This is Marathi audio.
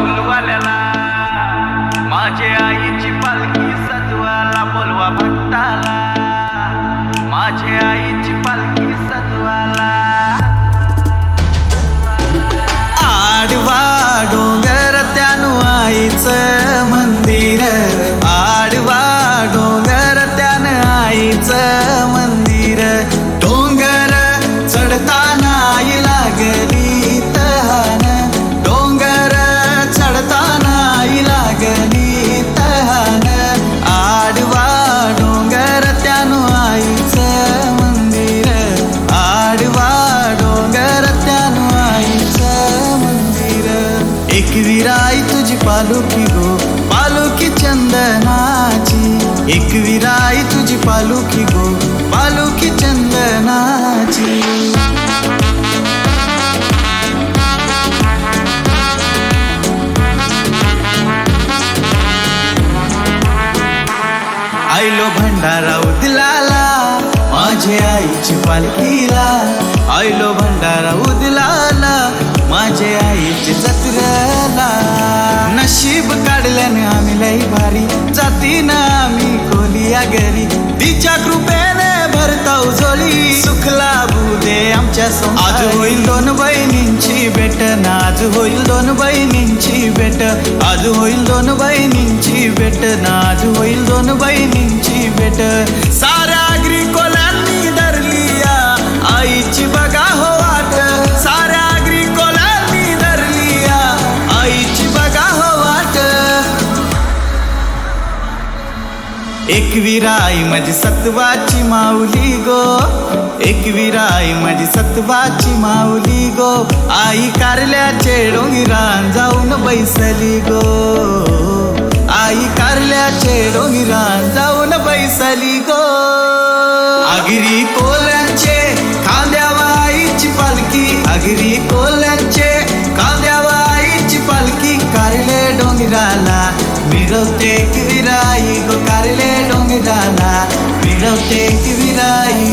ढोलवाल्याला, माझे आईची पालखी सजवाला, बोलवा भक्ताला, माझे आईची पालखी सजवाला. आडवा डोंगर त्यानु आईचं मंदिर, आडवा डोंगर त्यान आईचं मंदिर. डोंगर चढताना आई लागली तहान, डोंगर चढताना आई लागली तहान. आडवा डोंगर त्यानु आईचं मंदिर, आडवा डोंगर त्यानु आईचं मंदिर. एकवीरा आई तुझी पालुकी गो, पालुकी चंदनाची. एकवीरा आई तुझी पालुकी गो, पालुकी चंदनाची. आईलो भंडारा उदलाला, माझे आईची पालखीला. आईलो भंडारा उदलाला, माझे आईची जत्रेला. नशीब काढल्याने आम्ही लई भारी, जातीनं आम्ही खोलिया घरी. तिच्या कृपेने भरता उजळी, सुख लाभू दे आमच्या संसारी. आज होईल दोन बहिणींची भेट, आज होईल दोन बहिणींची भेट. आज होईल दोन बहिणींची भेट, आज होईल दोन बहिणींची भेट. साऱ्या आगरी कोल्यांनी धरली या आईची बघा हो वाट, साऱ्या आगरी कोल्यांनी धरली या आईची बघा हो वाट. एकवीरा आई माझी सत्वाची माऊली गो, एकवीरा आई माझी सत्वाची माऊली गो. आई कारल्याचे डोंगरान जाऊन बैसली गो, आई कारल्याचे डोंगरान जाऊन बैसली गो. आगरी कोल्यांचे खांद्यावर आईची पालखी, आगरी कोल्यांचे खांद्यावर आईची पालखी. कारले डोंगराला मिरवते एकवीरा आई गो, कारले डोंगराला मिरवते एकवीरा आई